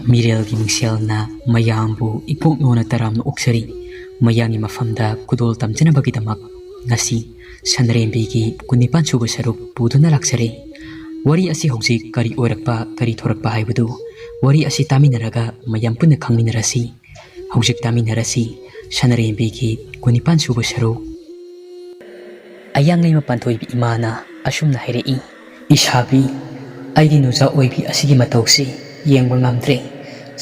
ꯃꯤꯔꯦꯜꯒꯤ ꯃꯤꯡꯁꯦꯜꯅ ꯃꯌꯥꯝꯕꯨ ꯏꯄꯣꯛꯅꯣꯅ ꯇꯔꯥꯝꯅ ꯑꯣꯛꯆꯔꯤ ꯃꯌꯥꯡꯒꯤ ꯃꯐꯝꯗ ꯈꯨꯗꯣꯜ ꯇꯝꯖꯅꯕꯒꯤꯗꯃꯛ ꯉꯁꯤ ꯁꯅꯔꯦꯝꯕꯤꯒꯤ 19 ꯁꯨꯕ ꯁꯔꯨꯛ ꯄꯨꯗꯨꯅ ꯂꯥꯛꯆꯔꯦ ꯋꯥꯔꯤ ꯑꯁꯤ ꯍꯧꯖꯤꯛ ꯀꯔꯤ ꯑꯣꯏꯔꯛꯄ ꯀꯔꯤ ꯊꯣꯔꯛꯄ ꯍꯥꯏꯕꯗꯨ ꯋꯥꯔꯤ ꯑꯁꯤ ꯇꯥꯃꯤꯟꯅꯔꯒ ꯃꯌꯥꯝ ꯄꯨꯟꯅ ꯈꯪꯃꯤꯟꯅꯔꯁꯤ ꯍꯧꯖꯤꯛ ꯇꯥꯃꯤꯟꯅꯔꯁꯤ ꯁꯅꯔꯦꯝꯕꯤꯒꯤ 19 ꯁꯨꯕ ꯁꯔꯨꯛ ꯑꯌꯥꯡꯂꯩꯃ ꯄꯥꯟꯊꯣꯏꯕꯤ ꯏꯃꯥꯅ ꯑꯁꯨꯝꯅ ꯍꯥꯏꯔꯛꯏ ꯏꯁꯥꯕꯤ ꯑꯩꯒꯤ ꯅꯨꯖꯥ ꯑꯣꯏꯕꯤ ꯑꯁꯤꯒꯤ ꯃꯇꯧꯁꯤ ꯌꯦꯡꯕ ꯉꯝꯗ꯭ꯔꯦ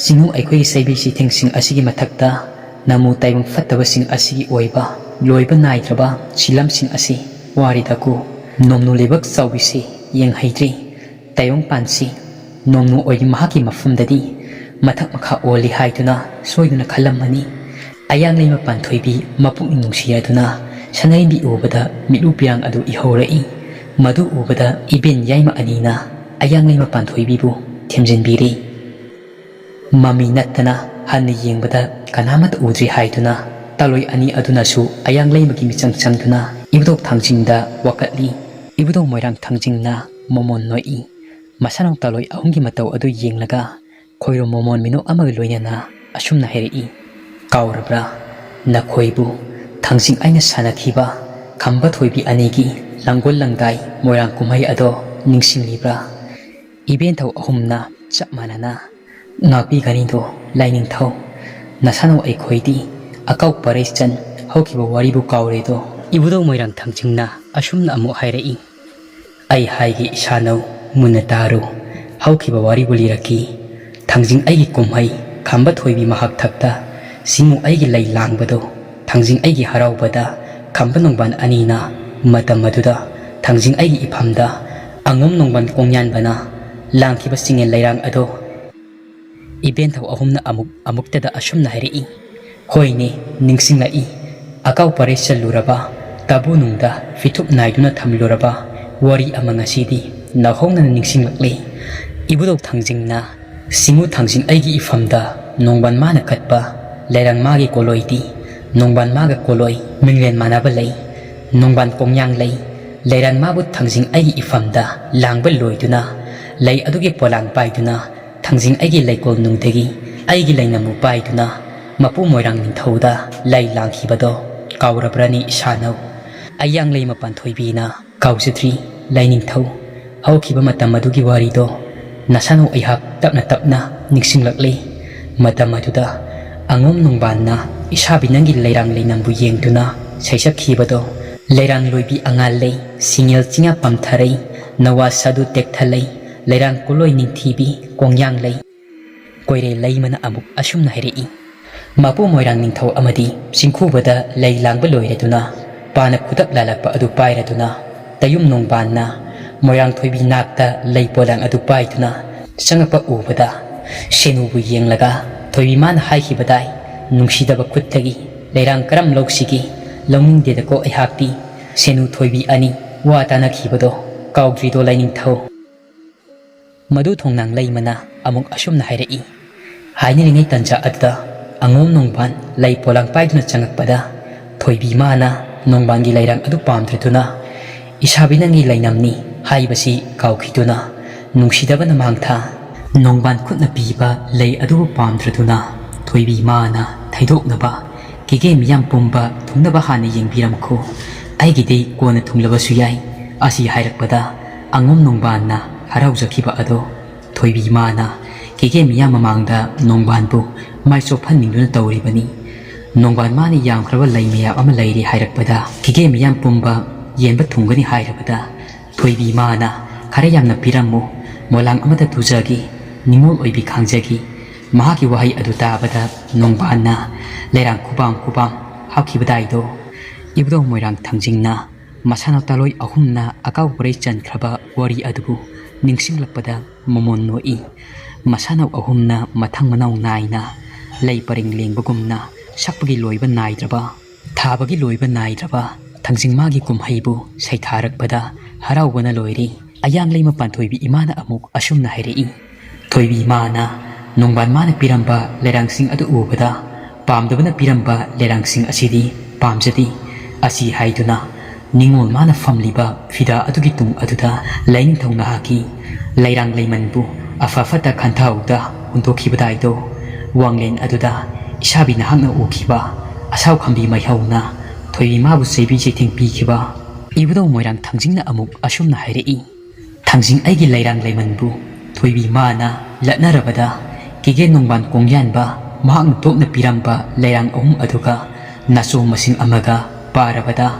ꯁꯤꯡꯎ ꯑꯩꯈꯣꯏꯒꯤ ꯁꯩꯕꯤ ꯆꯤꯊꯦꯡꯁꯤꯡ ꯑꯁꯤꯒꯤ ꯃꯊꯛꯇ ꯅꯃꯨ ꯇꯥꯏꯕꯪ ꯐꯠꯇꯕꯁꯤꯡ ꯑꯁꯤꯒꯤ ꯑꯣꯏꯕ ꯂꯣꯏꯕ ꯅꯥꯏꯗ꯭ꯔꯕ ꯁꯤꯂꯝꯁꯤꯡ ꯑꯁꯤ ꯋꯥꯔꯤꯗꯀꯨ ꯅꯣꯡꯅꯨ ꯂꯩꯕꯛ ꯆꯥꯎꯕꯤꯁꯤ ꯌꯦꯡꯍꯩꯗ꯭ꯔꯤ ꯇꯥꯏꯕꯪ ꯄꯥꯟꯁꯤ ꯅꯣꯡꯅꯨ ꯑꯣꯏꯕꯤ ꯃꯍꯥꯛꯀꯤ ꯃꯐꯝꯗꯗꯤ ꯃꯊꯛ ꯃꯈꯥ ꯑꯣꯜꯂꯤ ꯍꯥꯏꯗꯨꯅ ꯁꯣꯏꯗꯨꯅ ꯈꯜꯂꯝꯃꯅꯤ ꯑꯌꯥꯡꯂꯩꯃ ꯄꯥꯟꯊꯣꯏꯕꯤ ꯃꯄꯨꯛꯅꯤꯡ ꯅꯨꯡꯁꯤꯔꯗꯨꯅ ꯁꯅꯔꯦꯝꯕꯤ ꯎꯕꯗ ꯃꯤꯠꯂꯨ ꯄꯤꯌꯥꯡ ꯑꯗꯨ ꯏꯍꯧꯔꯛꯏ ꯃꯗꯨ ꯎꯕꯗ ꯏꯕꯦꯟ ꯌꯥꯏꯃ ꯑꯅꯤꯅ ꯑꯌꯥꯡꯂꯩꯃ ꯄꯥꯟꯊꯣꯏꯕꯤꯕꯨ ꯊꯦꯝꯖꯤꯟꯕꯤꯔꯤ ꯃꯃꯤ ꯅꯠꯇꯅ ꯍꯟꯅ ꯌꯦꯡꯕꯗ ꯀꯅꯥꯃꯠꯇ ꯎꯗ꯭ꯔꯤ ꯍꯥꯏꯗꯨꯅ ꯇꯥꯂꯣꯏ ꯑꯅꯤ ꯑꯗꯨꯅꯁꯨ ꯑꯌꯥꯡꯂꯩꯃꯒꯤ ꯃꯤꯆꯪ ꯆꯪꯗꯨꯅ ꯏꯕꯨꯙꯧ ꯊꯥꯡꯖꯤꯡꯗ ꯋꯥꯀꯠꯂꯤ ꯏꯕꯨꯙꯧ ꯃꯣꯏꯔꯥꯡ ꯊꯥꯡꯖꯤꯡꯅ ꯃꯣꯃꯣꯟ ꯅꯣꯛꯏ ꯃꯁꯥꯅꯧ ꯇꯥꯂꯣꯏ ꯑꯍꯨꯝꯒꯤ ꯃꯇꯧ ꯑꯗꯨ ꯌꯦꯡꯂꯒ ꯈꯣꯏꯔꯣ ꯃꯣꯃꯣꯟ ꯃꯤꯅꯣꯛ ꯑꯃꯒ ꯂꯣꯏꯅꯅ ꯑꯁꯨꯝꯅ ꯍꯥꯏꯔꯛꯏ ꯀꯥꯎꯔꯕ꯭ꯔꯥ ꯅꯈꯣꯏꯕꯨ ꯊꯥꯡꯖꯤꯡ ꯑꯩꯅ ꯁꯥꯟꯅꯈꯤꯕ ꯈꯝꯕ ꯊꯣꯏꯕꯤ ꯑꯅꯤꯒꯤ ꯂꯥꯡꯒꯣꯜ ꯂꯪꯗꯥꯏ ꯃꯣꯏꯔꯥꯡ ꯀꯨꯝꯍꯩ ꯑꯗꯣ ꯅꯤꯡꯁꯤꯡꯂꯤꯕ꯭ꯔꯥ ꯏꯕꯦꯟꯊꯧ ꯑꯍꯨꯝꯅ ꯆꯞ ꯃꯥꯟꯅꯅ ꯉꯥꯛꯄꯤꯒꯅꯤꯗꯣ ꯂꯥꯏꯅꯤꯡꯊꯧ ꯅꯁꯥꯅꯧ ꯑꯩꯈꯣꯏꯗꯤ ꯑꯀꯥꯎ ꯄꯔꯩꯆꯟ ꯍꯧꯈꯤꯕ ꯋꯥꯔꯤꯕꯨ ꯀꯥꯎꯔꯦꯗꯣ ꯏꯕꯨꯙꯧ ꯃꯣꯏꯔꯥꯡ ꯊꯥꯡꯖꯤꯡꯅ ꯑꯁꯨꯝꯅ ꯑꯃꯨꯛ ꯍꯥꯏꯔꯛꯏ ꯑꯩ ꯍꯥꯏꯒꯦ ꯏꯁꯥꯅꯧ ꯃꯨꯟꯅ ꯇꯥꯔꯨ ꯍꯧꯈꯤꯕ ꯋꯥꯔꯤꯕꯨ ꯂꯤꯔꯛꯈꯤ ꯊꯥꯡꯖꯤꯡ ꯑꯩꯒꯤ ꯀꯨꯝꯍꯩ ꯈꯝꯕ ꯊꯣꯏꯕꯤ ꯃꯍꯥꯛꯊꯛꯇ ꯁꯤꯡꯎ ꯑꯩꯒꯤ ꯂꯩ ꯂꯥꯡꯕꯗꯣ ꯊꯥꯡꯖꯤꯡ ꯑꯩꯒꯤ ꯍꯔꯥꯎꯕꯗ ꯈꯝꯕ ꯅꯣꯡꯕꯥꯟ ꯑꯅꯤꯅ ꯃꯇꯝ ꯑꯗꯨꯗ ꯊꯥꯡꯖꯤꯡ ꯑꯩꯒꯤ ꯏꯐꯝꯗ ꯑꯉꯣꯝ ꯅꯣꯡꯕꯥꯟ ꯀꯣꯡꯌꯥꯟꯕꯅ ꯂꯥꯡꯈꯤꯕ ꯆꯤꯡꯌꯦꯟ ꯂꯩꯔꯥꯡ ꯑꯗꯣ ꯏꯕꯦꯟꯊꯧ ꯑꯍꯨꯝꯅ ꯑꯃꯨꯛꯇꯗ ꯑꯁꯨꯝꯅ ꯍꯥꯏꯔꯛꯏ ꯍꯣꯏꯅꯦ ꯅꯤꯡꯁꯤꯡꯂꯛꯏ ꯑꯀꯥꯎ ꯄꯔꯩ ꯆꯜꯂꯨꯔꯕ ꯇꯥꯕꯨꯅꯨꯡꯗ ꯐꯤꯊꯨꯞ ꯅꯥꯏꯗꯨꯅ ꯊꯝꯂꯨꯔꯕ ꯋꯥꯔꯤ ꯑꯃ ꯉꯁꯤꯗꯤ ꯅꯧꯍꯧꯅꯅ ꯅꯤꯡꯁꯤꯡꯂꯛꯂꯤ ꯏꯕꯨꯙꯧ ꯊꯥꯡꯖꯤꯡꯅ ꯁꯤꯡꯎ ꯊꯥꯡꯖꯤꯡ ꯑꯩꯒꯤ ꯏꯐꯝꯗ ꯅꯣꯡꯕꯥꯟ ꯃꯥꯅ ꯀꯠꯄ ꯂꯩꯔꯥꯡ ꯃꯥꯒꯤ ꯀꯣꯂꯣꯏꯗꯤ ꯅꯣꯡꯕꯥꯟ ꯃꯥꯒ ꯀꯣꯂꯣꯏ ꯃꯤꯡꯂꯦꯟ ꯃꯥꯟꯅꯕ ꯂꯩ ꯅꯣꯡꯕꯥꯟ ꯀꯣꯡꯌꯥꯡ ꯂꯩ ꯂꯩꯔꯥꯡ ꯃꯥꯕꯨ ꯊꯥꯡꯖꯤꯡ ꯑꯩꯒꯤ ꯏꯐꯝꯗ ꯂꯥꯡꯕ ꯂꯣꯏꯗꯨꯅ ꯂꯩ ꯑꯗꯨꯒꯤ ꯄꯣꯂꯥꯡ ꯄꯥꯏꯗꯨꯅ ꯊꯥꯡꯖꯤꯡ ꯑꯩꯒꯤ ꯂꯩꯀꯣꯜ ꯅꯨꯡꯗꯒꯤ ꯑꯩꯒꯤ ꯂꯩꯅꯃꯨ ꯄꯥꯏꯗꯨꯅ ꯃꯄꯨ ꯃꯣꯏꯔꯥꯡ ꯅꯤꯡꯊꯧꯗ ꯂꯩ ꯂꯥꯡꯈꯤꯕꯗꯣ ꯀꯥꯎꯔꯕ꯭ꯔꯅꯤ ꯏꯁꯥꯅꯧ ꯑꯌꯥꯡꯂꯩꯃ ꯄꯥꯟꯊꯣꯏꯕꯤꯅ ꯀꯥꯎꯖꯗ꯭ꯔꯤ ꯂꯥꯏꯅꯤꯡꯊꯧ ꯍꯧꯈꯤꯕ ꯃꯇꯝ ꯑꯗꯨꯒꯤ ꯋꯥꯔꯤꯗꯣ ꯅꯁꯥꯅꯧ ꯑꯩꯍꯥꯛ ꯇꯞꯅ ꯇꯞꯅ ꯅꯤꯡꯁꯤꯡꯂꯛꯂꯤ ꯃꯇꯝ ꯑꯗꯨꯗ ꯑꯉꯣꯝ ꯅꯣꯡꯕꯥꯟꯅ ꯏꯁꯥꯕꯤ ꯅꯪꯒꯤ ꯂꯩꯔꯥꯡ ꯂꯩꯅꯝꯕꯨ ꯌꯦꯡꯗꯨꯅ ꯁꯩꯁꯛꯈꯤꯕꯗꯣ ꯂꯩꯔꯥꯡ ꯂꯣꯏꯕꯤ ꯑꯉꯥꯜ ꯂꯩ ꯁꯤꯡꯌꯦꯜ ꯆꯤꯡꯌꯥ ꯄꯝꯊꯔꯩ ꯅꯋꯥ ꯁꯥꯗꯨ ꯇꯦꯛꯊꯂꯩ ꯂꯩꯔꯥꯡ ꯀꯣꯂꯣꯏ ꯅꯤꯡꯊꯤꯕꯤ ꯀꯣꯡꯌꯥꯡ ꯂꯩ ꯀꯣꯏꯔꯦ ꯂꯩꯃꯅ ꯑꯃꯨꯛ ꯑꯁꯨꯝꯅ ꯍꯥꯏꯔꯛꯏ ꯃꯄꯨ ꯃꯣꯏꯔꯥꯡ ꯅꯤꯡꯊꯧ ꯑꯃꯗꯤ ꯆꯤꯡꯈꯨꯕꯗ ꯂꯩ ꯂꯥꯡꯕ ꯂꯣꯏꯔꯗꯨꯅ ꯄꯥꯅ ꯈꯨꯗꯞ ꯂꯥꯜꯂꯛꯄ ꯑꯗꯨ ꯄꯥꯏꯔꯗꯨꯅ ꯇꯌꯨꯝ ꯅꯣꯡꯕꯥꯟꯅ ꯃꯣꯏꯔꯥꯡ ꯊꯣꯏꯕꯤ ꯅꯥꯛꯇ ꯂꯩ ꯄꯣꯂꯥꯡ ꯑꯗꯨ ꯄꯥꯏꯗꯨꯅ ꯆꯪꯉꯛꯄ ꯎꯕꯗ ꯁꯦꯅꯨꯕꯨ ꯌꯦꯡꯂꯒ ꯊꯣꯏꯕꯤ ꯃꯥꯅ ꯍꯥꯏꯈꯤꯕꯗꯥꯏ ꯅꯨꯡꯁꯤꯗꯕ ꯈꯨꯠꯇꯒꯤ ꯂꯩꯔꯥꯡ ꯀꯔꯝ ꯂꯧꯁꯤꯒꯤ ꯂꯧꯅꯤꯡꯗꯦꯗꯀꯣ ꯑꯩꯍꯥꯛꯇꯤ ꯁꯦꯅꯨ ꯊꯣꯏꯕꯤ ꯑꯅꯤ ꯋꯥ ꯇꯥꯅꯈꯤꯕꯗꯣ ꯀꯥꯎꯗ꯭ꯔꯤꯗꯣ ꯂꯥꯏꯅꯤꯡꯊꯧ ꯃꯗꯨ ꯊꯣꯡꯅꯥꯡ ꯂꯩꯃꯅ ꯑꯃꯨꯛ ꯑꯁꯨꯝꯅ ꯍꯥꯏꯔꯛꯏ ꯍꯥꯏꯅꯔꯤꯉꯩ ꯇꯟꯖꯥ ꯑꯗꯨꯗ ꯑꯉꯣꯝ ꯅꯣꯡꯕꯥꯟ ꯂꯩ ꯄꯣꯂꯥꯡ ꯄꯥꯏꯗꯨꯅ ꯆꯪꯉꯛꯄꯗ ꯊꯣꯏꯕꯤ ꯃꯥꯅ ꯅꯣꯡꯕꯥꯟꯒꯤ ꯂꯩꯔꯥꯡ ꯑꯗꯨ ꯄꯥꯝꯗ꯭ꯔꯗꯨꯅ ꯏꯁꯥꯕꯤ ꯅꯪꯒꯤ ꯂꯩꯅꯝꯅꯤ ꯍꯥꯏꯕꯁꯤ ꯀꯥꯎꯈꯤꯗꯨꯅ ꯅꯨꯡꯁꯤꯗꯕꯅ ꯃꯥꯡꯊꯥ ꯅꯣꯡꯕꯥꯟ ꯈꯨꯠꯅ ꯄꯤꯕ ꯂꯩ ꯑꯗꯨꯕꯨ ꯄꯥꯝꯗ꯭ꯔꯗꯨꯅ ꯊꯣꯏꯕꯤ ꯃꯥꯅ ꯊꯩꯗꯣꯛꯅꯕ ꯀꯤꯒꯦ ꯃꯤꯌꯥꯝ ꯄꯨꯝꯕ ꯊꯨꯡꯅꯕ ꯍꯥꯟꯅ ꯌꯦꯡꯕꯤꯔꯝꯈꯣ ꯑꯩꯒꯤꯗꯤ ꯀꯣꯟꯅ ꯊꯨꯡꯂꯕꯁꯨ ꯌꯥꯏ ꯑꯁꯤ ꯍꯥꯏꯔꯛꯄꯗ ꯑꯉꯣꯝ ꯅꯣꯡꯕꯥꯟꯅ ꯍꯔꯥꯎꯖꯈꯤꯕ ꯑꯗꯣ ꯊꯣꯏꯕꯤ ꯃꯥꯅ ꯀꯤꯒꯦ ꯃꯤꯌꯥꯝ ꯃꯃꯥꯡꯗ ꯅꯣꯡꯕꯥꯟꯕꯨ ꯃꯥꯏ ꯆꯣꯞꯍꯟꯅꯤꯡꯗꯨꯅ ꯇꯧꯔꯤꯕꯅꯤ ꯅꯣꯡꯕꯥꯟ ꯃꯥꯅ ꯌꯥꯝꯈ꯭ꯔꯕ ꯂꯩ ꯃꯌꯥꯝ ꯑꯃ ꯂꯩꯔꯤ ꯍꯥꯏꯔꯛꯄꯗ ꯀꯤꯒꯦ ꯃꯤꯌꯥꯝ ꯄꯨꯝꯕ ꯌꯦꯟꯕ ꯊꯨꯡꯒꯅꯤ ꯍꯥꯏꯔꯕꯗ ꯊꯣꯏꯕꯤ ꯃꯥꯅ ꯈꯔ ꯌꯥꯝꯅ ꯄꯤꯔꯝꯃꯨ ꯃꯣꯂꯥꯡ ꯑꯃꯗ ꯇꯨꯖꯒꯤ ꯅꯤꯡꯉꯣꯜ ꯑꯣꯏꯕꯤ ꯈꯥꯡꯖꯒꯤ ꯃꯍꯥꯛꯀꯤ ꯋꯥꯍꯩ ꯑꯗꯨ ꯇꯥꯕꯗ ꯅꯣꯡꯕꯥꯟꯅ ꯂꯩꯔꯥꯡ ꯈꯨꯕꯥꯝ ꯈꯨꯕꯥꯝ ꯍꯥꯞꯈꯤꯕꯗꯥꯏꯗꯣ ꯏꯕꯨꯙꯧ ꯃꯣꯏꯔꯥꯡ ꯊꯥꯡꯖꯤꯡꯅ ꯃꯁꯥꯅ ꯇꯥꯂꯣꯏ ꯑꯍꯨꯝꯅ ꯑꯀꯥꯎ ꯄꯔꯩ ꯆꯟꯈ꯭ꯔꯕ ꯋꯥꯔꯤ ꯑꯗꯨꯕꯨ ꯅꯤꯡꯁꯤꯡꯂꯛꯄꯗ ꯃꯣꯃꯣꯟ ꯅꯣꯛꯏ ꯃꯁꯥꯅꯧ ꯑꯍꯨꯝꯅ ꯃꯊꯪ ꯃꯅꯥꯎ ꯅꯥꯏꯅ ꯂꯩ ꯄꯔꯦꯡ ꯂꯦꯡꯕꯒꯨꯝꯅ ꯁꯛꯄꯒꯤ ꯂꯣꯏꯕ ꯅꯥꯏꯗ꯭ꯔꯕ ꯊꯥꯕꯒꯤ ꯂꯣꯏꯕ ꯅꯥꯏꯗ꯭ꯔꯕ ꯊꯥꯡꯖꯤꯡ ꯃꯥꯒꯤ ꯀꯨꯝꯍꯩꯕꯨ ꯁꯩꯊꯥꯔꯛꯄꯗ ꯍꯔꯥꯎꯕꯅ ꯂꯣꯏꯔꯤ ꯑꯌꯥꯡꯂꯩꯃ ꯄꯥꯟꯊꯣꯏꯕꯤ ꯏꯃꯥꯅ ꯑꯃꯨꯛ ꯑꯁꯨꯝꯅ ꯍꯥꯏꯔꯛꯏ ꯊꯣꯏꯕꯤ ꯃꯥꯅ ꯅꯣꯡꯕꯥꯟ ꯃꯥꯅ ꯄꯤꯔꯝꯕ ꯂꯩꯔꯥꯡꯁꯤꯡ ꯑꯗꯨ ꯎꯕꯗ ꯄꯥꯝꯗꯕꯅ ꯄꯤꯔꯝꯕ ꯂꯩꯔꯥꯡꯁꯤꯡ ꯑꯁꯤꯗꯤ ꯄꯥꯝꯖꯗꯦ ꯑꯁꯤ ꯍꯥꯏꯗꯨꯅ ꯅꯤꯡꯉꯣꯜ ꯃꯥꯅ ꯐꯝꯂꯤꯕ ꯐꯤꯗꯥ ꯑꯗꯨꯒꯤ ꯇꯨꯡ ꯑꯗꯨꯗ ꯂꯥꯏꯅꯤꯡꯊꯧ ꯅꯍꯥꯛꯀꯤ ꯂꯩꯔꯥꯡ ꯂꯩꯃꯟꯕꯨ ꯑꯐ-ꯐꯠꯇ ꯈꯟꯊꯍꯧꯗ ꯍꯨꯟꯗꯣꯛꯈꯤꯕꯗꯥꯏꯗꯣ ꯋꯥꯡꯂꯦꯟ ꯑꯗꯨꯗ ꯏꯁꯥꯕꯤ ꯅꯍꯥꯛꯅ ꯎꯈꯤꯕ ꯑꯁꯥꯎ ꯈꯝꯕꯤ ꯃꯩꯍꯧꯅ ꯊꯣꯏꯕꯤ ꯃꯥꯕꯨ ꯆꯩꯕꯤ ꯆꯩꯊꯦꯡ ꯄꯤꯈꯤꯕ ꯏꯕꯨꯙꯧ ꯃꯣꯏꯔꯥꯡ ꯊꯥꯡꯖꯤꯡꯅ ꯑꯃꯨꯛ ꯑꯁꯨꯝꯅ ꯍꯥꯏꯔꯛꯏ꯫ ꯊꯥꯡꯖꯤꯡ ꯑꯩꯒꯤ ꯂꯩꯔꯥꯡ ꯂꯩꯃꯟꯕꯨ ꯊꯣꯏꯕꯤ ꯃꯥꯅ ꯂꯠꯅꯔꯕꯗ ꯀꯦꯒꯦ ꯅꯣꯡꯕꯥꯟ ꯀꯣꯡꯌꯥꯟꯕ ꯃꯍꯥꯛꯅ ꯇꯣꯞꯅ ꯄꯤꯔꯝꯕ ꯂꯩꯔꯥꯡ ꯑꯍꯨꯝ ꯑꯗꯨꯒ ꯅꯥꯆꯣꯡ ꯃꯁꯤꯡ ꯑꯃꯒ ꯄꯥꯔꯕꯗ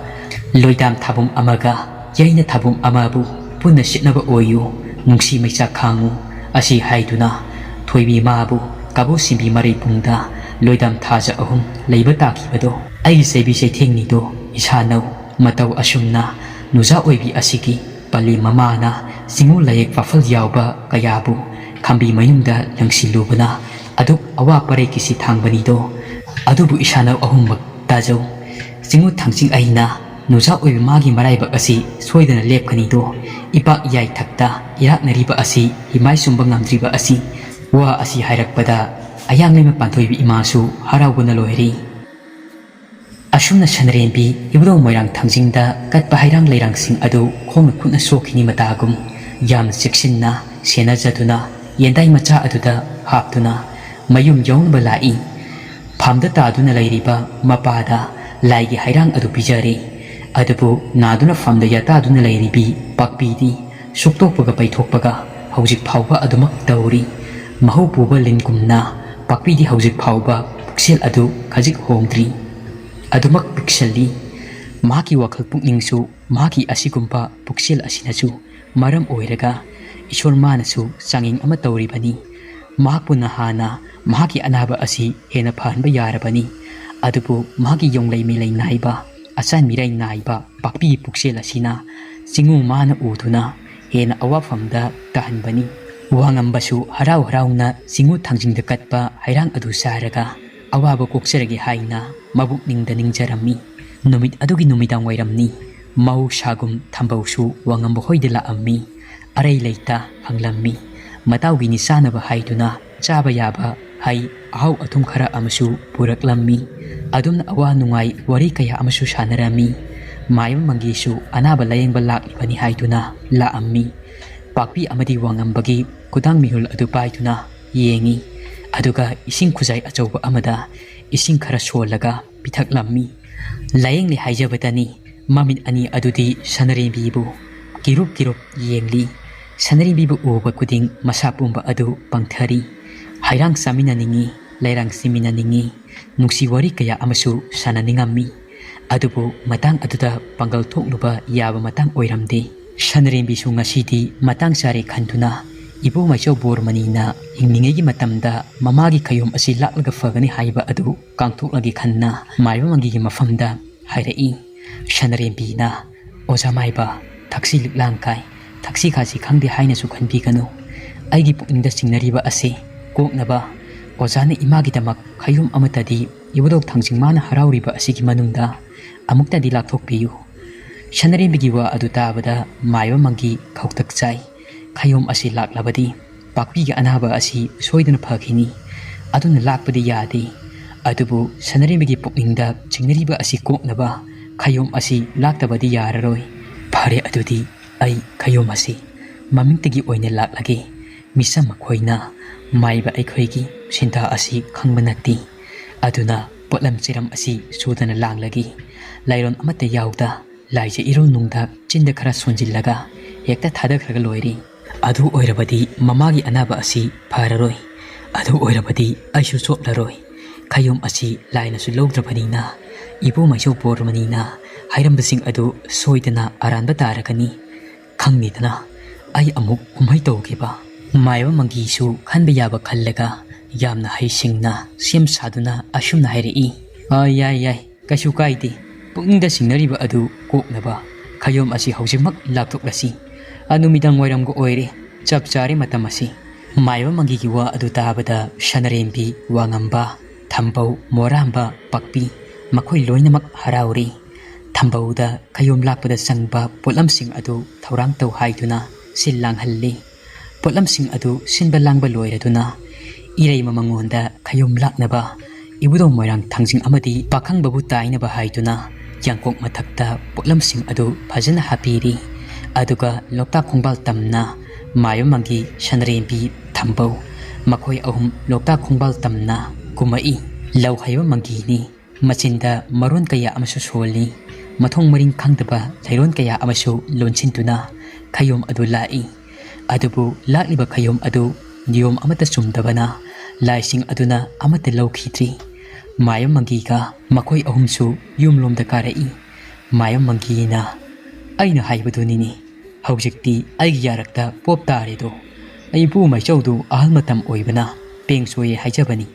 ꯂꯣꯏꯗꯥꯝ ꯊꯥꯕꯨꯝ ꯑꯃꯒ ꯌꯩꯅ ꯊꯥꯕꯨꯝ ꯑꯃꯕꯨ ꯄꯨꯟꯅ ꯁꯤꯠꯅꯕ ꯑꯣꯏꯌꯨ ꯅꯨꯡꯁꯤ ꯃꯩꯆꯥꯛ ꯈꯥꯡꯉꯨ ꯑꯁꯤ ꯍꯥꯏꯗꯨꯅ ꯊꯣꯏꯕꯤ ꯃꯥꯕꯨ ꯀꯥꯕꯣ ꯁꯤꯡꯕꯤ ꯃꯔꯩꯄꯨꯡꯗ ꯂꯣꯏꯗꯥꯝ ꯊꯥꯖ ꯑꯍꯨꯝ ꯂꯩꯕ ꯇꯥꯈꯤꯕꯗꯣ ꯑꯩꯒꯤ ꯆꯩꯕꯤ ꯆꯩꯊꯦꯡꯅꯤꯗꯣ ꯏꯁꯥꯅꯧ ꯃꯇꯧ ꯑꯁꯨꯝꯅ ꯅꯨꯖꯥ ꯑꯣꯏꯕꯤ ꯑꯁꯤꯒꯤ ꯄꯜꯂꯤ ꯃꯃꯥꯅ ꯆꯤꯡꯉꯨ ꯂꯥꯌꯦꯛ ꯋꯥꯐꯜ ꯌꯥꯎꯕ ꯀꯌꯥꯕꯨ ꯈꯝꯕꯤ ꯃꯌꯨꯝꯗ ꯂꯪꯁꯤꯜꯂꯨꯕꯅ ꯑꯗꯨꯛ ꯑꯋꯥ ꯄꯔꯩꯀꯤꯁꯤ ꯊꯥꯡꯕꯅꯤꯗꯣ ꯑꯗꯨꯕꯨ ꯏꯁꯥꯅꯧ ꯑꯍꯨꯝꯃꯛ ꯇꯥꯖꯧ ꯆꯤꯡꯉꯨ ꯊꯥꯡꯖꯤꯡ ꯑꯩꯅ ꯅꯨꯖꯥ ꯑꯣꯏꯕ ꯃꯥꯒꯤ ꯃꯔꯥꯏꯕꯛ ꯑꯁꯤ ꯁꯣꯏꯗꯅ ꯂꯦꯞꯀꯅꯤꯗꯣ ꯏꯄꯥꯛ ꯏꯌꯥꯏ ꯊꯛꯇ ꯏꯔꯥꯛꯅꯔꯤꯕ ꯑꯁꯤ ꯍꯤꯃꯥꯏ ꯆꯨꯝꯕ ꯉꯝꯗ꯭ꯔꯤꯕ ꯑꯁꯤ ꯋꯥ ꯑꯁꯤ ꯍꯥꯏꯔꯛꯄꯗ ꯑꯌꯥꯡꯂꯩꯃ ꯄꯥꯟꯊꯣꯏꯕꯤ ꯏꯃꯥꯁꯨ ꯍꯔꯥꯎꯕꯅ ꯂꯣꯏꯔꯤ꯫ ꯑꯁꯨꯝꯅ ꯁꯅꯔꯦꯝꯕꯤ ꯏꯕꯨꯙꯧ ꯃꯣꯏꯔꯥꯡ ꯊꯥꯡꯖꯤꯡꯗ ꯀꯠꯄ ꯍꯩꯔꯥꯡ ꯂꯩꯔꯥꯡꯁꯤꯡ ꯑꯗꯨ ꯈꯣꯡꯅ ꯈꯨꯠꯅ ꯁꯣꯛꯈꯤꯅꯤ ꯃꯇꯥꯒꯨꯝ ꯌꯥꯝꯅ ꯆꯦꯛꯁꯤꯟꯅ ꯁꯦꯟꯅꯖꯗꯨꯅ ꯌꯦꯟꯗꯥꯏ ꯃꯆꯥ ꯑꯗꯨꯗ ꯍꯥꯞꯇꯨꯅ ꯃꯌꯨꯝ ꯌꯧꯅꯕ ꯂꯥꯛꯏ꯫ ꯐꯥꯝꯗ ꯇꯥꯗꯨꯅ ꯂꯩꯔꯤꯕ ꯃꯄꯥꯗ ꯂꯥꯏꯒꯤ ꯍꯩꯔꯥꯡ ꯑꯗꯨ ꯄꯤꯖꯔꯦ꯫ ꯑꯗꯨꯕꯨ ꯅꯥꯗꯨꯅ ꯐꯝꯗ ꯌꯥꯇꯥꯗꯨꯅ ꯂꯩꯔꯤꯕꯤ ꯄꯥꯛꯄꯤꯗꯤ ꯁꯨꯛꯇꯣꯛꯄꯒ ꯄꯩꯊꯣꯛꯄꯒ ꯍꯧꯖꯤꯛ ꯐꯥꯎꯕ ꯑꯗꯨꯃꯛ ꯇꯧꯔꯤ꯫ ꯃꯍꯧ ꯄꯨꯕ ꯂꯤꯟꯒꯨꯝꯅ ꯄꯥꯛꯄꯤꯗꯤ ꯍꯧꯖꯤꯛ ꯐꯥꯎꯕ ꯄꯨꯛꯆꯦꯜ ꯑꯗꯨ ꯈꯖꯤꯛ ꯍꯣꯡꯗ꯭ꯔꯤ ꯑꯗꯨꯃꯛ ꯄꯤꯛꯁꯜꯂꯤ꯫ ꯃꯍꯥꯛꯀꯤ ꯋꯥꯈꯜ ꯄꯨꯛꯅꯤꯡꯁꯨ ꯃꯍꯥꯛꯀꯤ ꯑꯁꯤꯒꯨꯝꯕ ꯄꯨꯛꯆꯦꯜ ꯑꯁꯤꯅꯁꯨ ꯃꯔꯝ ꯑꯣꯏꯔꯒ ꯏꯁꯣꯔ ꯃꯥꯅꯁꯨ ꯆꯥꯡꯌꯦꯡ ꯑꯃ ꯇꯧꯔꯤꯕꯅꯤ꯫ ꯃꯍꯥꯛꯄꯨ ꯅꯍꯥꯟꯅ ꯃꯍꯥꯛꯀꯤ ꯑꯅꯥꯕ ꯑꯁꯤ ꯍꯦꯟꯅ ꯐꯍꯟꯕ ꯌꯥꯔꯕꯅꯤ꯫ ꯑꯗꯨꯕꯨ ꯃꯍꯥꯛꯀꯤ ꯌꯣꯡꯂꯩ ꯃꯤꯂꯩ ꯅꯥꯏꯕ ꯑꯆꯥꯟ ꯃꯤꯔꯩ ꯅꯥꯏꯕ ꯄꯥꯛꯄꯤꯒꯤ ꯄꯨꯛꯆꯦꯜ ꯑꯁꯤꯅ ꯆꯤꯡꯉꯨ ꯃꯥꯅ ꯎꯗꯨꯅ ꯍꯦꯟꯅ ꯑꯋꯥꯐꯝꯗ ꯇꯥꯍꯟꯕꯅꯤ꯫ ꯋꯥꯉꯝꯕꯁꯨ ꯍꯔꯥꯎ ꯍꯔꯥꯎꯅ ꯆꯤꯡꯉꯨ ꯊꯥꯡꯖꯤꯡꯗ ꯀꯠꯄ ꯍꯩꯔꯥꯡ ꯑꯗꯨ ꯆꯥꯔꯒ ꯑꯋꯥꯕ ꯀꯣꯛꯆꯔꯒꯦ ꯍꯥꯏꯅ ꯃꯕꯨꯛꯅꯤꯡꯗ ꯅꯤꯡꯖꯔꯝꯃꯤ꯫ ꯅꯨꯃꯤꯠ ꯑꯗꯨꯒꯤ ꯅꯨꯃꯤꯗꯥꯡ ꯋꯥꯏꯔꯝꯅꯤ꯫ ꯃꯍꯧꯁꯥꯒꯨꯝ ꯊꯝꯕꯧꯁꯨ ꯋꯥꯉꯝꯕ ꯍꯣꯏꯗ ꯂꯥꯛꯑꯝꯃꯤ꯫ ꯑꯔꯩ ꯂꯩꯇ ꯍꯪꯂꯝꯃꯤ꯫ ꯃꯇꯥꯎꯒꯤꯅꯤ ꯆꯥꯅꯕ ꯍꯥꯏꯗꯨꯅ ꯆꯥꯕ ꯌꯥꯕ ꯍꯩ ꯑꯍꯥꯎ ꯑꯊꯨꯝ ꯈꯔ ꯑꯃꯁꯨ ꯄꯨꯔꯛꯂꯝꯃꯤ꯫ ꯑꯗꯨꯝꯅ ꯑꯋꯥ ꯅꯨꯡꯉꯥꯏ ꯋꯥꯔꯤ ꯀꯌꯥ ꯑꯃꯁꯨ ꯁꯥꯟꯅꯔꯝꯃꯤ꯫ ꯃꯥꯏꯕ ꯃꯪꯒꯤꯁꯨ ꯑꯅꯥꯕ ꯂꯥꯌꯦꯡꯕ ꯂꯥꯛꯂꯤꯕꯅꯤ ꯍꯥꯏꯗꯨꯅ ꯂꯥꯛꯑꯝꯃꯤ꯫ ꯄꯥꯛꯄꯤ ꯑꯃꯗꯤ ꯋꯥꯉꯝꯕꯒꯤ ꯈꯨꯗꯥꯡ ꯃꯤꯍꯨꯜ ꯑꯗꯨ ꯄꯥꯏꯗꯨꯅ ꯌꯦꯡꯉꯤ꯫ ꯑꯗꯨꯒ ꯏꯁꯤꯡ ꯈꯨꯖꯥꯏ ꯑꯆꯧꯕ ꯑꯃꯗ ꯏꯁꯤꯡ ꯈꯔ ꯁꯣꯜꯂꯒ ꯄꯤꯊꯛꯂꯝꯃꯤ꯫ ꯂꯥꯌꯦꯡꯂꯦ ꯍꯥꯏꯖꯕꯇꯅꯤ ꯃꯃꯤꯠ ꯑꯅꯤ ꯑꯗꯨꯗꯤ ꯁꯅꯔꯦꯝꯕꯤꯕꯨ ꯀꯤꯔꯨꯞ ꯀꯤꯔꯨꯞ ꯌꯦꯡꯂꯤ꯫ ꯁꯅꯔꯦꯝꯕꯤꯕꯨ ꯎꯕ ꯈꯨꯗꯤꯡ ꯃꯁꯥ ꯄꯨꯝꯕ ꯑꯗꯨ ꯄꯪꯊꯔꯤ꯫ ꯍꯩꯔꯥꯡ ꯆꯥꯃꯤꯟꯅꯅꯤꯡꯉꯤ ꯂꯩꯔꯥꯡ ꯆꯤꯃꯤꯟꯅꯅꯤꯡꯉꯤ ꯅꯨꯡꯁꯤ ꯋꯥꯔꯤ ꯀꯌꯥ ꯑꯃꯁꯨ ꯁꯥꯟꯅꯅꯤꯡꯉꯝꯃꯤ꯫ ꯑꯗꯨꯕꯨ ꯃꯇꯥꯡ ꯑꯗꯨꯗ ꯄꯥꯡꯒꯜ ꯊꯣꯛꯂꯨꯕ ꯌꯥꯕ ꯃꯇꯥꯡ ꯑꯣꯏꯔꯝꯗꯦ꯫ ꯁꯅꯔꯦꯝꯕꯤꯁꯨ ꯉꯁꯤꯗꯤ ꯃꯇꯥꯡ ꯆꯥꯔꯦ ꯈꯟꯗꯨꯅ ꯏꯕꯣꯃꯩꯆꯧ ꯕꯣꯔꯃꯅꯤꯅ ꯍꯤꯡꯂꯤꯉꯩꯒꯤ ꯃꯇꯝꯗ ꯃꯃꯥꯒꯤ ꯈꯌꯣꯝ ꯑꯁꯤ ꯂꯥꯛꯂꯒ ꯐꯒꯅꯤ ꯍꯥꯏꯕ ꯑꯗꯨ ꯀꯥꯡꯊꯣꯛꯂꯒꯦ ꯈꯟꯅ ꯃꯥꯏꯕ ꯃꯪꯒꯤꯒꯤ ꯃꯐꯝꯗ ꯍꯥꯏꯔꯛꯏ꯫ ꯁꯅꯔꯦꯝꯕꯤꯅ ꯑꯣꯖꯥ ꯃꯥꯏꯕ ꯊꯛꯁꯤ ꯂꯤꯛꯂꯥꯡ ꯀꯥꯏ ꯊꯛꯁꯤ ꯈꯥꯁꯤ ꯈꯪꯗꯦ ꯍꯥꯏꯅꯁꯨ ꯈꯟꯕꯤꯒꯅꯨ꯫ ꯑꯩꯒꯤ ꯄꯨꯛꯅꯤꯡꯗ ꯆꯤꯡꯅꯔꯤꯕ ꯑꯁꯤ ꯀꯣꯛꯅꯕ ꯑꯣꯖꯥꯅ ꯏꯃꯥꯒꯤꯗꯃꯛ ꯈꯌꯣꯝ ꯑꯃꯇꯗꯤ ꯏꯕꯨꯙꯧ ꯊꯥꯡꯖꯤꯡ ꯃꯥꯅ ꯍꯔꯥꯎꯔꯤꯕ ꯑꯁꯤꯒꯤ ꯃꯅꯨꯡꯗ ꯑꯃꯨꯛꯇꯗꯤ ꯂꯥꯛꯊꯣꯛꯄꯤꯌꯨ꯫ ꯁꯅꯔꯦꯝꯕꯤꯒꯤ ꯋꯥ ꯑꯗꯨ ꯇꯥꯕꯗ ꯃꯥꯏꯕ ꯃꯪꯒꯤ ꯈꯧꯇꯛ ꯆꯥꯏ꯫ ꯈꯌꯣꯝ ꯑꯁꯤ ꯂꯥꯛꯂꯕꯗꯤ ꯄꯥꯛꯄꯤꯒꯤ ꯑꯅꯥꯕ ꯑꯁꯤ ꯁꯣꯏꯗꯅ ꯐꯈꯤꯅꯤ꯫ ꯑꯗꯨꯅ ꯂꯥꯛꯄꯗꯤ ꯌꯥꯗꯦ꯫ ꯑꯗꯨꯕꯨ ꯁꯅꯔꯦꯝꯕꯤꯒꯤ ꯄꯨꯛꯅꯤꯡꯗ ꯆꯤꯡꯅꯔꯤꯕ ꯑꯁꯤ ꯀꯣꯛꯅꯕ ꯈꯌꯣꯝ ꯑꯁꯤ ꯂꯥꯛꯇꯕꯗꯤ ꯌꯥꯔꯔꯣꯏ꯫ ꯐꯔꯦ ꯑꯗꯨꯗꯤ ꯑꯩ ꯈꯌꯣꯝ ꯑꯁꯤ ꯃꯃꯤꯡꯇꯒꯤ ꯑꯣꯏꯅ ꯂꯥꯛꯂꯒꯦ꯫ ꯃꯤꯆꯝ ꯃꯈꯣꯏꯅ ꯃꯥꯏꯕ ꯑꯩꯈꯣꯏꯒꯤ ꯁꯤꯟꯊꯥ ꯑꯁꯤ ꯈꯪꯕ ꯅꯠꯇꯦ꯫ ꯑꯗꯨꯅ ꯄꯣꯠꯂꯝ ꯆꯩꯔꯝ ꯑꯁꯤ ꯁꯨꯗꯅ ꯂꯥꯡꯂꯒꯦ꯫ ꯂꯥꯏꯔꯣꯟ ꯑꯃꯠꯇ ꯌꯥꯎꯗ ꯂꯥꯏꯖ ꯏꯔꯣꯜ ꯅꯨꯡꯗ ꯆꯤꯟꯗ ꯈꯔ ꯁꯣꯟꯖꯤꯜꯂꯒ ꯍꯦꯛꯇ ꯊꯥꯗꯈ꯭ꯔꯒ ꯂꯣꯏꯔꯦ꯫ ꯑꯗꯨ ꯑꯣꯏꯔꯕꯗꯤ ꯃꯃꯥꯒꯤ ꯑꯅꯥꯕ ꯑꯁꯤ ꯐꯔꯔꯣꯏ꯫ ꯑꯗꯨ ꯑꯣꯏꯔꯕꯗꯤ ꯑꯩꯁꯨ ꯆꯣꯞꯂꯔꯣꯏ꯫ ꯈꯌꯣꯝ ꯑꯁꯤ ꯂꯥꯏꯅꯁꯨ ꯂꯧꯗ꯭ꯔꯕꯅꯤꯅ ꯏꯕꯣꯃꯩꯆꯧ ꯕꯣꯔꯃꯅꯤꯅ ꯍꯥꯏꯔꯝꯕꯁꯤꯡ ꯑꯗꯨ ꯁꯣꯏꯗꯅ ꯑꯔꯥꯟꯕ ꯇꯥꯔꯒꯅꯤ꯫ ꯈꯪꯅꯤꯗꯅ ꯑꯩ ꯑꯃꯨꯛ ꯀꯨꯝꯍꯩ ꯇꯧꯈꯤꯕ꯫ ꯃꯥꯏꯕ ꯃꯪꯒꯤꯁꯨ ꯈꯟꯕ ꯌꯥꯕ ꯈꯜꯂꯒ ꯌꯥꯝꯅ ꯍꯩꯁꯤꯡꯅ ꯁꯦꯝ ꯁꯥꯗꯨꯅ ꯑꯁꯨꯝꯅ ꯍꯥꯏꯔꯛꯏ꯫ ꯌꯥꯏ ꯌꯥꯏ ꯀꯩꯁꯨ ꯀꯥꯏꯗꯦ꯫ ꯄꯨꯛꯅꯤꯡꯗ ꯆꯤꯡꯅꯔꯤꯕ ꯑꯗꯨ ꯀꯣꯛꯅꯕ ꯈꯌꯣꯝ ꯑꯁꯤ ꯍꯧꯖꯤꯛꯃꯛ ꯂꯥꯛꯊꯣꯛꯂꯁꯤ꯫ ꯅꯨꯃꯤꯗꯥꯡ ꯋꯥꯏꯔꯝꯒ ꯑꯣꯏꯔꯦ ꯆꯞ ꯆꯥꯔꯦ ꯃꯇꯝ ꯑꯁꯤ꯫ ꯃꯥꯏꯕ ꯃꯪꯒꯤꯒꯤ ꯋꯥ ꯑꯗꯨ ꯇꯥꯕꯗ ꯁꯅꯔꯦꯝꯕꯤ ꯋꯥꯉꯝꯕ ꯊꯝꯕꯧ ꯃꯣꯔꯥꯝꯕ ꯄꯥꯛꯄꯤ ꯃꯈꯣꯏ ꯂꯣꯏꯅꯃꯛ ꯍꯔꯥꯎꯔꯤ꯫ ꯊꯝꯕꯧꯗ ꯈꯌꯣꯝ ꯂꯥꯛꯄꯗ ꯆꯪꯕ ꯄꯣꯠꯂꯝꯁꯤꯡ ꯑꯗꯨ ꯊꯧꯔꯥꯡ ꯇꯧ ꯍꯥꯏꯗꯨꯅ ꯁꯤꯜ ꯂꯥꯡꯍꯜꯂꯤ꯫ ꯄꯣꯠꯂꯝꯁꯤꯡ ꯑꯗꯨ ꯁꯤꯟꯕ ꯂꯥꯡꯕ ꯂꯣꯏꯔꯗꯨꯅ ꯏꯔꯩꯃ ꯃꯉꯣꯟꯗ ꯈꯌꯣꯝ ꯂꯥꯛꯅꯕ ꯏꯕꯨꯙꯧ ꯃꯣꯏꯔꯥꯡ ꯊꯥꯡꯖꯤꯡ ꯑꯃꯗꯤ ꯄꯥꯈꯪꯕꯕꯨ ꯇꯥꯏꯅꯕ ꯍꯥꯏꯗꯨꯅ ꯌꯥꯡꯀꯣꯛ ꯃꯊꯛꯇ ꯄꯣꯠꯂꯝꯁꯤꯡ ꯑꯗꯨ ꯐꯖꯅ ꯍꯥꯞꯄꯤꯔꯤ꯫ ꯑꯗꯨꯒ ꯂꯣꯛꯇꯥꯛ ꯈꯣꯡꯕꯥꯜ ꯇꯝꯅ Mayam Mangi, Sanarembi, Thambau, Makoi Ahum, Lokta Khungbal Tamna, Kumai, Lau Haiba Mangi ni, Machinda, Maron Kaya Amasu Soli, Matong Maring Kangdaba, Lairon Kaya Amasu, Lonchintuna, Kayom Adulai, Adubu, Lakliba Kayom Adu, Niyom Amata Sumdabana, Laising Aduna, Amata Lau Kitri, Mayam Mangi ka, Makoi Ahumsu, Yumlom da Karai, Mayam Mangi na, Aina Haibadunini. Hawjikti ay yarakta pop tarido ay pu may chawdu ahal matam oibana pengsoy haijabani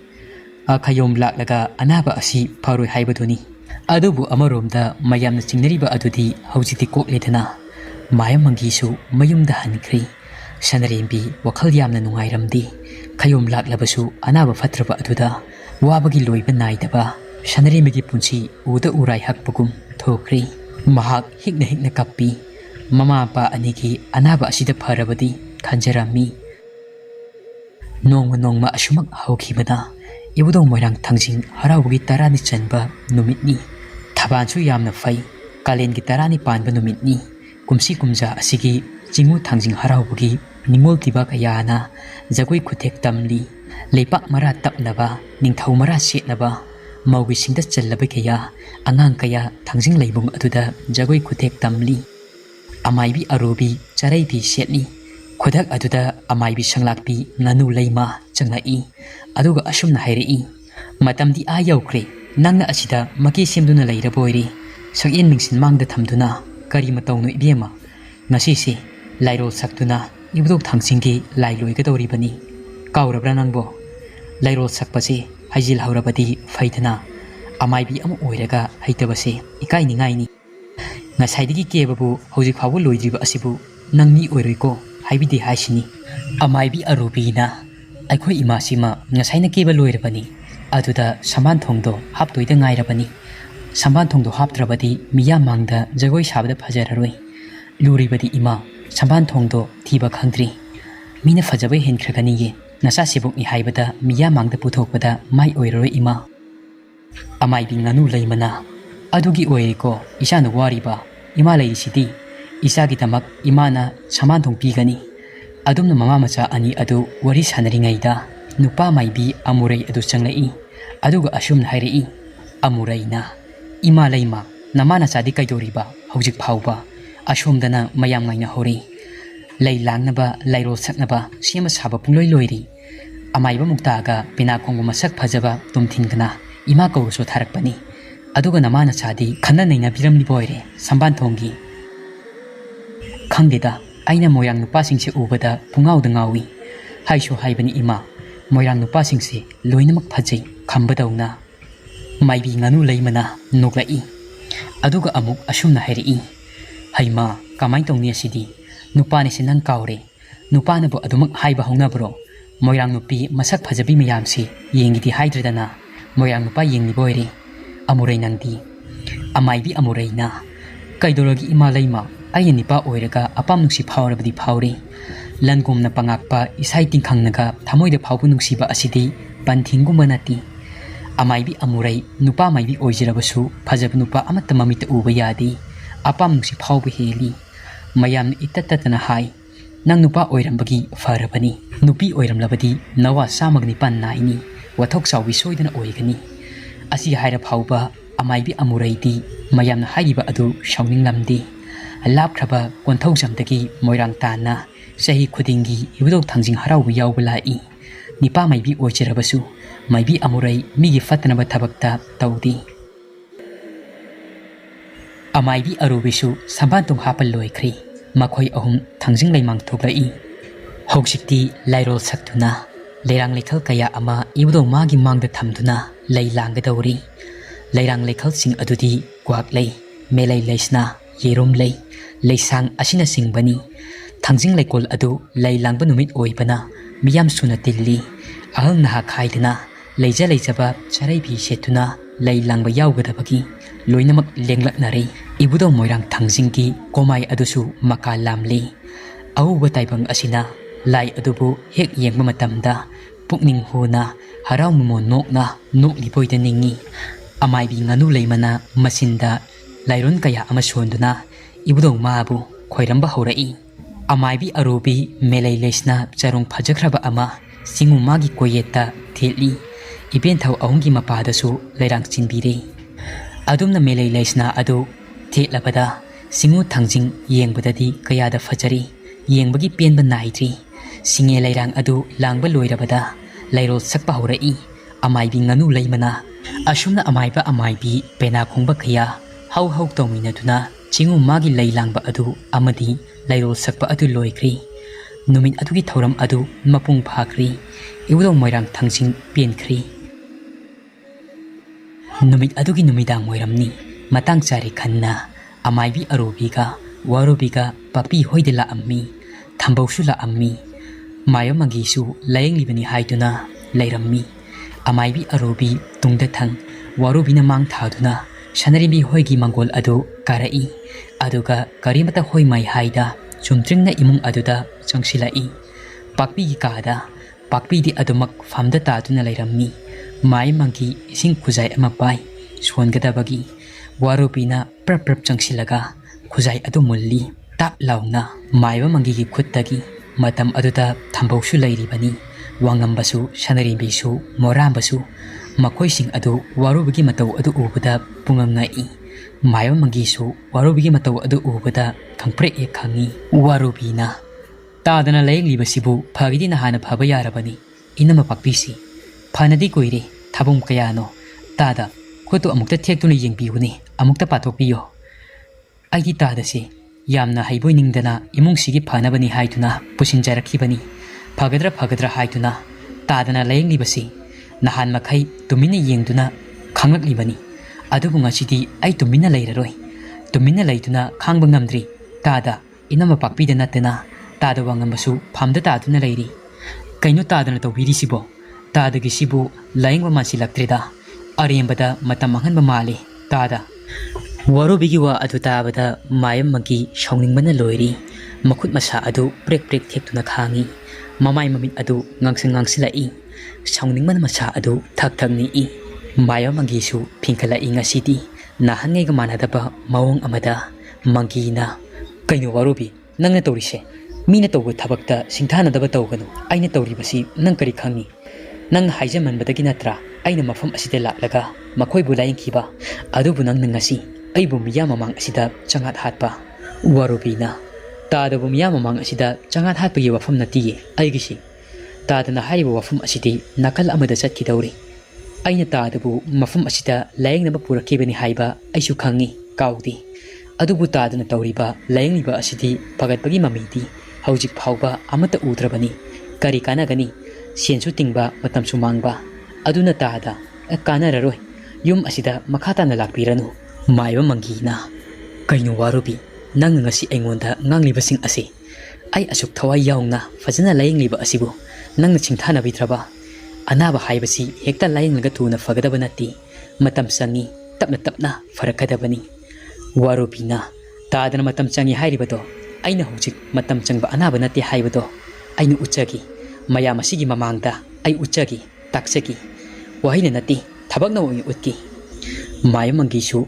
akayom laklaga anaba asi paroi haibaduni adubu amaromda mayamna chingnariba adudi hawjikti kokledana Mayam Mangisu mayumda hankri Sanarembi wakhal yamna nungairamdi kayom laklabasu anaba fatraba aduda wabagi loiba naidaba Sanarembi punsi uda urai hakpagum thokri mahak hikna kappi Mama pa aniki anaba asida parabadi kanjarami nongma asumak hawkhibana ibudong Moirang thangjing harawgi tarani chanba numitni thabansu yamna fai kalengi tarani panba numitni kumsi kumja asigi jingu thangjing harawgi ningol tiba kayana jagoi khutek tamli leipak mara tapnaba ningthau mara setnaba maugi singda challaba kaya angang kaya thangjing leibung aduda jagoi khutek tamli Amaibi arubi charaibi setni khudak aduda amaibi sanglakpi nganu leima changai aduga asumna hairei matamdi a yaukre nangna asida maki semduna leiraboiri sakyen mingsin mangda thamduna kari matawno ibema ngasisi lairol saktuna ibudok thangsinggi lailoi ga dawribani kaurabra nangbo lairol sakpase haijil haurabadi faidana amaibi amu oiraga haitabase ikai ningaini Ngasaidigi kebabu hojik fawu loidriba asibu nangni oiroiko haibidi haisini amaibi arubina aikhoi imasima ngasaina keba loirabani aduda saman thongdo haptoida ngairabani saman thongdo haptrabadi miya mangda jagoi sabda phajararoi luribadi ima saman thongdo thiba khangdri mina phajabai henkhrakani ye nasa sibukni haibada miya mangda puthokpada mai oiroi ima amaibi nganu leimana adugi oiriko isana wariba ima leisidi isagi tamak imana samanthong pigani adumna mama macha ani adu wari sanaringaida nupa maibi amurai adu changlai aduga asumna hairei amuraina ima leima namana chadi kaidoriba hojik phauba asumdana mayam ngaina hori lei langnaba lairol saknaba sema saba pungloi loiri amaiba muktaga pina khongbu masak phajaba tumthingdana ima kawso tharakpani aduga namana chadi khana naina biramni boire samban thonggi khangdeda aina Moirang nupa singse ubada pungau da ngawi haisho haibani ima Moirang nupa singse loinamak phajai khambadauna maibi nganu leimana noklai aduga amuk asumna hairei haima kamai tongni asidi nupa ni sinang kaure nupa na bo adumak haiba hongna bro Moirang nupi masak phajabi mayamsi yengidi haidredana Moirang nupa yengni boire amurai nangdi amaibi amurai na kaidorogi ima leima ai nipa oiraga apam nungsi phawrabadi phawri langumna pangakpa isai tingkhangnaga thamoida phawbu nungsiba asidi panthingumba nati amaibi amurai nupa maibi oijirabasu phajab nupa amatta mamita uba yadi apam nungsi phawbu heli mayam itatatana hai nang nupa oirambagi farabani nupi oiramlabadi nawa samagni pan naini wathok sawi soidana oigani asi haira phauba amaibi amuraidi mayamna haiba adu shauning lamdi lapkraba konthau jamdagi Moirang tana sahi khudingi ibudok thangjing harau yawba lai nipa maibi oijirabasu maibi amurai migi fatnaba thabakta tawdi amaibi arubisu sambantung hapal loikri makhoi ahum thangjing leimang thoklai hoksikti lairol saktuna leirang lekhal kaya ama ibudok magi mangda thamduna leilang dawri leirang lekhal sing adudi kwak lei melai leisna yerom lei leisang asina singbani thangjing leikol adu leilangba numit oibana miyam suna tilli ahal naha khaidana leija leijaba charai bi setuna leilangba yawgadabagi loinamak lenglaknari ibudo Moirang thangjingki komai adusu maka lamli auba taibang asina lai adubu hek yengba matamda pukning huna harau mumo nokna noklipoida ningi amaibi nganu leimana masinda lairon kaya ama sonduna ibudong mabu khoiramba horai Amaibi arubi melay lesna charong phajakraba ama singu magi koyeta theli iben thau ahungi mapada su leirang chinbire adumna melay lesna adu thelabada singu thangjing yengbadadi kayada phajari yengbagi penba naitri singe leirang adu langba loirabada leirol sakpa horai amaibi nganu leimana asumna amaibi pena khungba khaya hau hau tawminaduna chingu magi leilangba adu amadi leirol sakpa adu loikri numit adugi thoram adu mapung phakri iwdo moirang thangjing penkhri numit adugi numidang moiramni matang chari khanna amaibi arubiga warubiga papi hoidela ammi thambausu la ammi mayamagi su layeng libani haiduna leirammi amaibi arubi tungda thang warubina mang thaduna Sanarembi hoigi mangol adu karai aduga karimata hoi mai haida chumtringna imung aduda changsilai pakpi gi kada pakpi di adumak famda taduna leirammi mai mangi ising khuzai ama pai songadabagi warubina prap changsilaga khuzai adu mulli tap launa maiba mangi gi khuttagi matam aduda thambausu leiribani wangambasu Sanarembi su morambasu makoi sing adu warubigi matau adu ubada pumnmk mayam mangi su warubigi matau adu ubada khangpre e khangi warubina tadana layeng libasibu phagidi na hana phaba yarabani inama pakpisi phanadi koire thabum kayano tada khotu amukta thektuna yengbiuni amukta pathokpiyo aidi tada se yamna haiboi ningdana imungsigi phanabani haiduna pusinjarakhibani phagadra haiduna tadana layeng libasi nahan makai tumina yengduna khanglak libani adubu ngasidi ai tumina leiraroi tumina leiduna khangba ngamdri tada inama pakpida natena tada wangambasu phamda taduna leiri kaino tadana tawbiri sibo tadagi sibu laingwa mansilaktrida arembada matam manganba male tada warubigi wa adu tabada mayam magi shawningmana loiri makhut masa adu prek thektuna khangi mamai mamit adu ngangsilai sauningman masa adu thakthangni i mayam mangi su phinkala inga sidi nahangai ga manadaba mawong amada mangina kaino warubi nangna tawrise mina tawga thabakta singthana daba tawganu aina tawribasi nang kari khangi nang haijaman badagi natra aina mafam asida laklaga makhoi bulaing khiba adubu nang ngasi aibu miya mamang asida changat hatpa warubina tadabu miya mamang asida changat hatpa ye wafam natiye aigisi tadana hariba wafum asidi nakal amada chatkidawri aina tadabu mafum asida layengnaba purakibani haiba aisu khangi kaudi adubu tadana tawriba layengniba asidi pagatpagi mamidi haujik phauba amata udrabani kari kanagani sensu tingba matamsu mangba aduna tada kanararoi yum asida makhatana lakpiranu maiba mangina kaino warubi nang ngasi aingonda nganglibasing ase ai asuk thawai yaungna fajana layengliba asibu nang chingthana bitraba anaba haibasi hekta layenglaga tuna fagadaba nati matam sangi tapna farakadabani warubina tadana matam changi hairibado aina hojik matam changba anaba nati haibado aina uchagi mayam asigi mamangda ai uchagi taksagi wahina nati thabakna oin utki mayam mangisu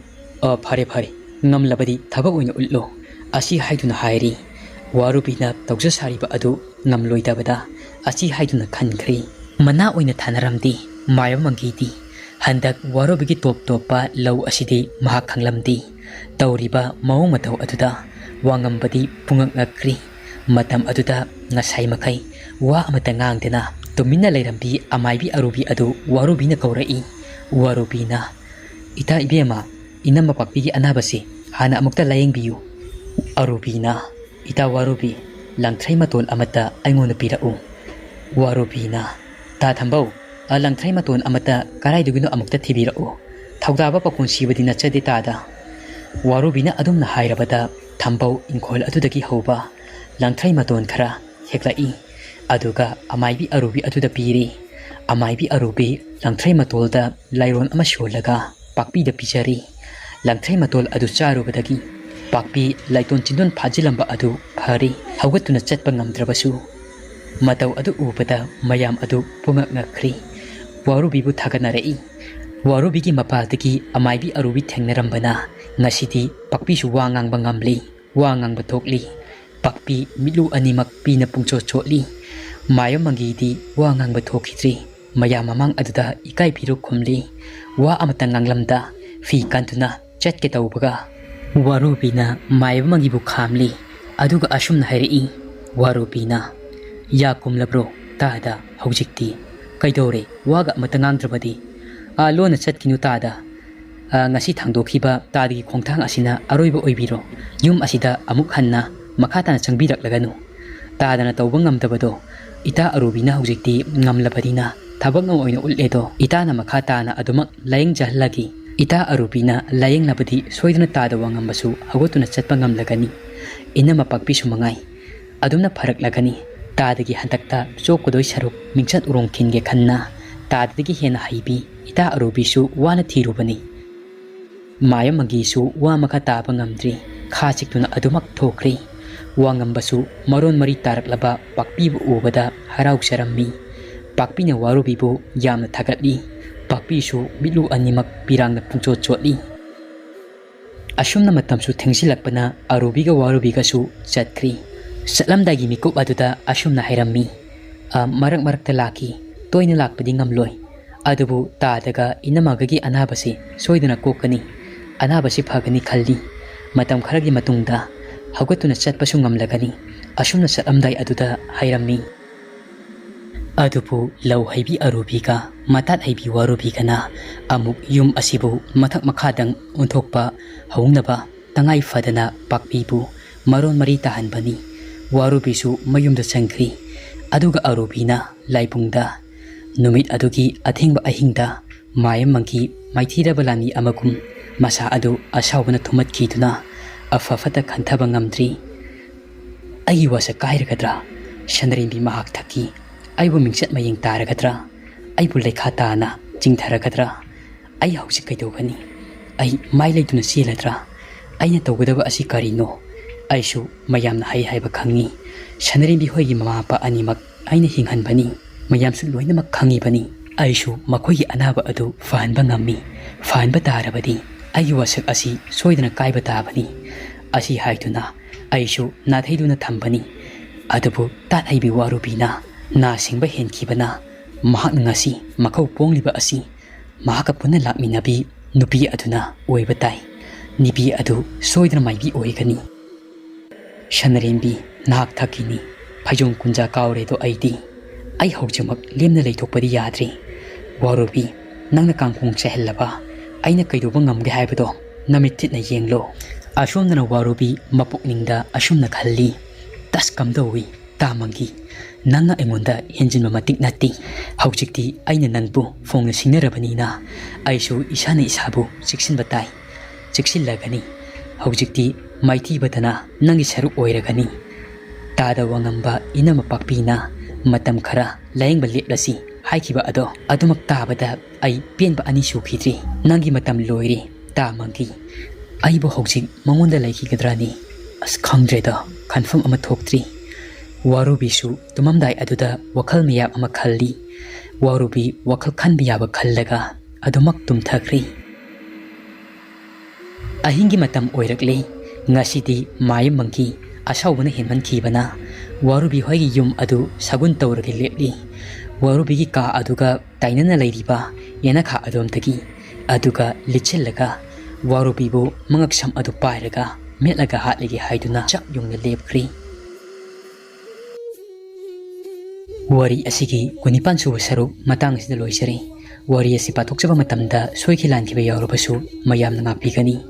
phare ngamlabadi thabak oin ullo asi haiduna hairi warubina tawja sariba adu ngamloidabada achi haiduna khankhri mana oina thanaramdi mayam mangidi handak warubigi topa law asidi mahak khanglamdi tawriba mawong matau aduda wangambadi pungakngakri matam aduda ngasai makai wa amata ngangdena tumina leirambi amaibi arubi adu warubina kaurai warubina ita ibema inama pakpigi anabasi hana amukta layengbiyu arubina ita warubi langthrai maton amata aingona pirau warubina ta thambau langthrai maton amata karaidugino amukta thibirau thawdaba pakun sibadi nachade tada warubina adumna hairabada thambau inkhol adudagi hoba langthrai maton khara heklai aduga amaibi arubi aduda piri amaibi arubi langthrai matolda lairon ama sholaga pakpi da pichari langthrai matol adu charubadagi pakpi laiton chindon phajilamba adu phari hawgatuna chatpa ngamdrabasu matau adu ubada mayam adu pungakngakri warubibu thaganarei warubigi mapadagi amaibi arubi thengnarambana ngasidi pakpi su wangangba ngamli wangangba thokli Pakpi milu animak pina pungchot chotli. Mayam Mangi wa ngang thokidri. Mayam mamang aduda Ekai Phiruk khumli. Wa amatang nganglamda fi kantuna chat ke taubaga. Warubina Mayam Mangi bu khamli. Aduga asumna hairi. Warubina ya kumlabro tada haujikti. Kaidore waga matangang lona chat kinu tada. Ngasi thangdokhiba tadagi khongthang asina aroiba oibiro. Yum asida amuk hanna makhatana changbirak laganu. Tadana tauba ngamdabado. Ita arubina haujikti ngamlabadina. Thabak ngam oina uledo. Ita na makhatana adumak layeng jahlagi. Ita arubina layeng labadi soidana tada wangambasu hagotuna chatpa ngamlagani. Ina mapakpi sumangai. Adumna pharak lagani. Tadagi hantakta chokkodoi saruk mingchat urong kinge khanna. Tadagi hena haibi. Ita arubisu wana thirubani. Mayam Mangisu wa makataba ngamdri. Khachikuna adumak thokri. Wangambasu maron mari taraklaba pakpibu ubada harau sarammi. Pakpina warubibu yamna thagatli. Pakpisu milu animak pirangna pungchot chotli. Asumna matamsu thengsilakpana arubiga warubigasu chatkri. Satlamdagi mikup aduda asumna hairammi. Marak marakta laki toina lakpadi ngamloi. Adubu tadaga inamagagi anabasi soidana kokani. Anabasi phagani khalli. Matam kharagi matungda hagotuna chatpasu ngamlagani. Asumna satlamdai aduda hairammi. Adubu lau haibi arubiga matat haibi warubigana amuk yum asibu mathak makhadang unthokpa haungnaba tangai fadana pakpibu maron mari tahanbani. Warubisu mayumda changkri. Aduga arubina laipungda. Numit adugi athingba ahingda Mayam Mangi maithiraba lani amagum masa adu asawbana thumatkiduna afafata khanthaba ngamdri. Ai wasa kairagadra. Sanarembi mahak thaki. Aibu mingchat mayeng taragadra. Aibu lekha tana chingtharagadra. Ai hausik kaidogani. Ai mai leituna siladra. Aina tawgadaba asi karino. Aisu mayamna haiba khangi. Sanarembi hoigi mamapa animak aina hinghanbani. Mayamsu loinamak khangibani. Aisu makoigi anaba adu fahanba ngammi. Fahanba tarabadi. Ai wasak asi soidana kaiba tabani. Asi haituna aisu natheijaduna thambani. Adubu tat haibi warubina na singba henkibana. Mahak ngasi makau pongliba asi. Mahaka puna lakminabi nupi aduna oibatai. Nibi adu soidana maibi oigani. Sanarembi nahak thakini. Phajong kunja kauredo aidi. Ai haujamak lemna leithokpadi yadri. Warubi nangna kangkong chehellaba. Aina kaidoba ngamge haibado namititna yenglo. Asumnana warubi mapukningda asumna khalli. Tas kamdawi tamangi. Nangna engonda henjinba matik nati. Haujikti aina nangbu fongna singnarabanina. Aisu isana isabu chiksinba tai. Chiksillagani. Haujikti maithibadana nangi saruk oiragani. Tada wangamba inama pakpina matam khara layengba leplasi haikiba ado adumak tabada ai penba ani sukhidri. Nangi matam loiri tamangi. Aibo haujik mangonda laikhigadrani as khangdreda confirm ama thoktri. Warubisu tumamdai aduda wakhal miyap ama khalli. Warubi wakhal khanbi yaba khallaga adumak tumthakri. Ahingi matam oirakle. Ngasidi Mayam Mangi asawbana henman khibana. Warubi hoigi yum adu sagun tawragi lepli. Warubigi ka aduga tainana leiriba yanakha adomtagi. Aduga lichillaga warubibu mangaksam adu pairaga metlaga hatligi haiduna chak yungna lepkri. Wari asigi kunipan suba saruk matang asida loisari. Wari asi pathokchabada matamda soikhi lankhiba yaorabasu mayamna ngakpigani.